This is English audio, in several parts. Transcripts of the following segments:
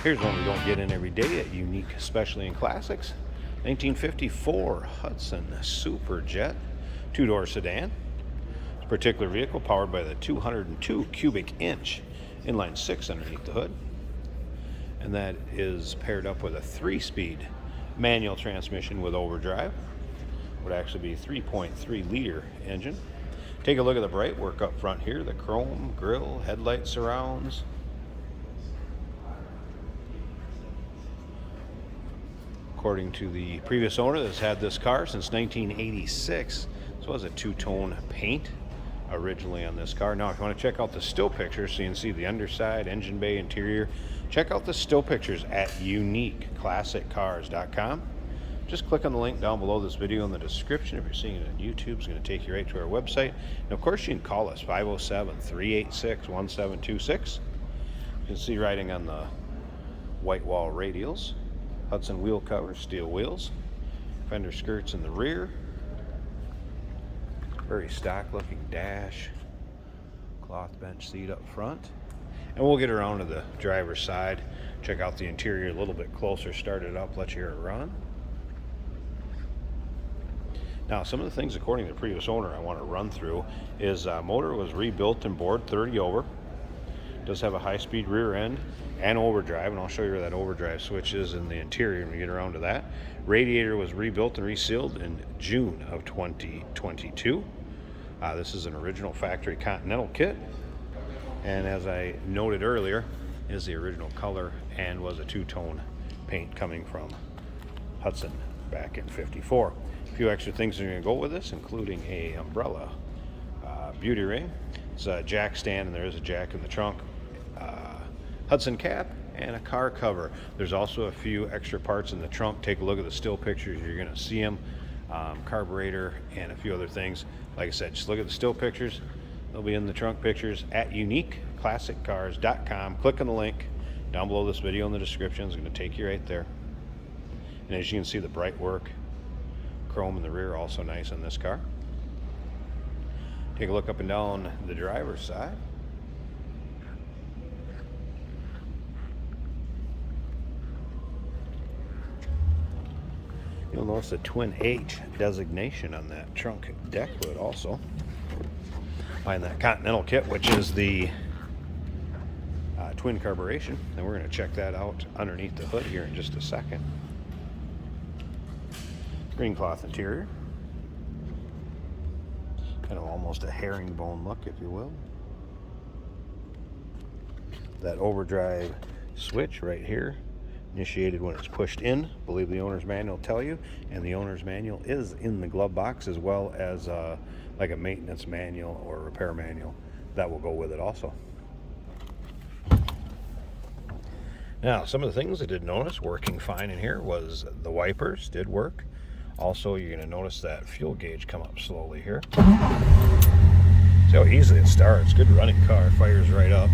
Here's one we don't get in every day at Unique, especially in classics. 1954 Hudson Superjet, two-door sedan. This particular vehicle powered by the 202 cubic inch inline six underneath the hood. And that is paired up with a 3-speed manual transmission with overdrive. Would actually be a 3.3 liter engine. Take a look at the bright work up front here, the chrome grille, headlight surrounds. According to the previous owner that's had this car since 1986, this was a two-tone paint originally on this car. Now, if you want to check out the still pictures so you can see the underside, engine bay, interior, check out the still pictures at uniqueclassiccars.com. Just click on the link down below this video in the description. If you're seeing it on YouTube, it's going to take you right to our website. And of course, you can call us 507-386-1726. You can see writing on the white wall radials. Hudson wheel covers, steel wheels, fender skirts in the rear, very stock looking dash, cloth bench seat up front. And we'll get around to the driver's side, check out the interior a little bit closer, start it up, let you hear it run. Now, some of the things according to the previous owner I want to run through is motor was rebuilt and bored 30 over. Does have a high-speed rear end and overdrive, and I'll show you where that overdrive switch is in the interior when we get around to that. Radiator was rebuilt and resealed in June of 2022. This is an original factory Continental kit, and as I noted earlier, is the original color and was a two-tone paint coming from Hudson back in '54. A few extra things are going to go with this, including a umbrella, beauty ring. It's a jack stand, and there is a jack in the trunk. Hudson cap and a car cover. There's also a few extra parts in the trunk. Take a look at the still pictures. You're going to see them. Carburetor and a few other things. Like I said, just look at the still pictures. They'll be in the trunk pictures at uniqueclassiccars.com. Click on the link down below this video in the description. It's going to take you right there. And as you can see, the bright work, chrome in the rear, also nice on this car. Take a look up and down the driver's side. You'll notice the twin H designation on that trunk deck lid also. Behind that Continental kit, which is the twin carburation. And we're going to check that out underneath the hood here in just a second. Green cloth interior. Kind of almost a herringbone look, if you will. That overdrive switch right here, initiated when it's pushed in. I believe the owner's manual will tell you, and the owner's manual is in the glove box, as well as like a maintenance manual or repair manual that will go with it also. Now, some of the things I did notice working fine in here was the wipers did work. Also, you're going to notice that fuel gauge come up slowly here. See how easily it starts. Good running car, fires right up.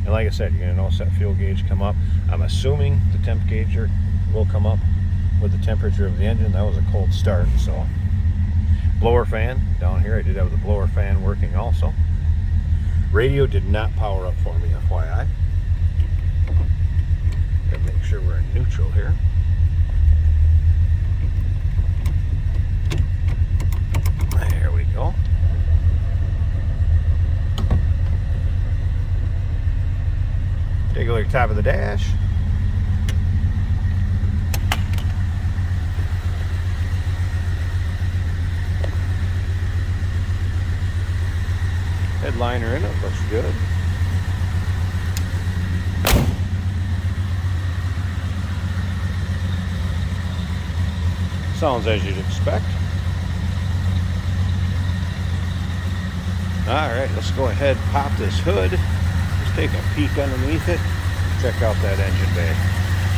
And like I said, you're going to notice that fuel gauge come up. I'm assuming the temp gauge will come up with the temperature of the engine. That was a cold start, so. Blower fan down here. I did have the blower fan working also. Radio did not power up for me, FYI. Gotta make sure we're in neutral here. There we go. Take a look at the top of the dash. Headliner in it, looks good. Sounds as you'd expect. Alright, let's go ahead, pop this hood. Let's take a peek underneath it. Check out that engine bay.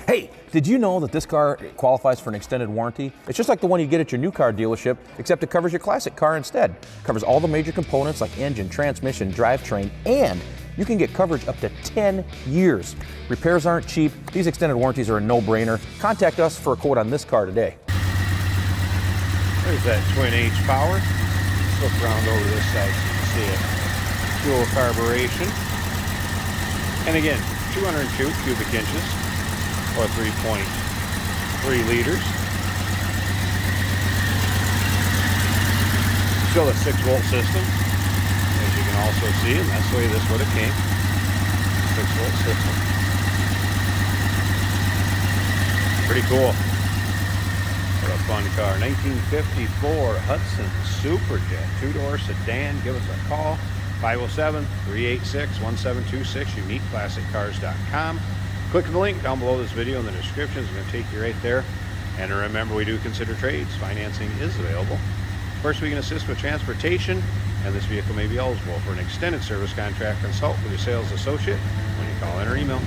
Hey, did you know that this car qualifies for an extended warranty? It's just like the one you get at your new car dealership, except it covers your classic car instead. It covers all the major components like engine, transmission, drivetrain, and you can get coverage up to 10 years. Repairs aren't cheap. These extended warranties are a no-brainer. Contact us for a quote on this car today. There's that twin H power. Let's look around over this side so you can see it. Dual carburation. And again, 202 cubic inches, or 3.3 liters. Still a 6-volt system, as you can also see, and that's the way this would have came. 6-volt system. Pretty cool. What a fun car. 1954 Hudson Superjet 2-door sedan. Give us a call. 507-386-1726, uniqueclassiccars.com. Click the link down below this video in the description. It's going to take you right there. And remember, we do consider trades. Financing is available. First, we can assist with transportation, and this vehicle may be eligible for an extended service contract. Consult with your sales associate when you call in or email.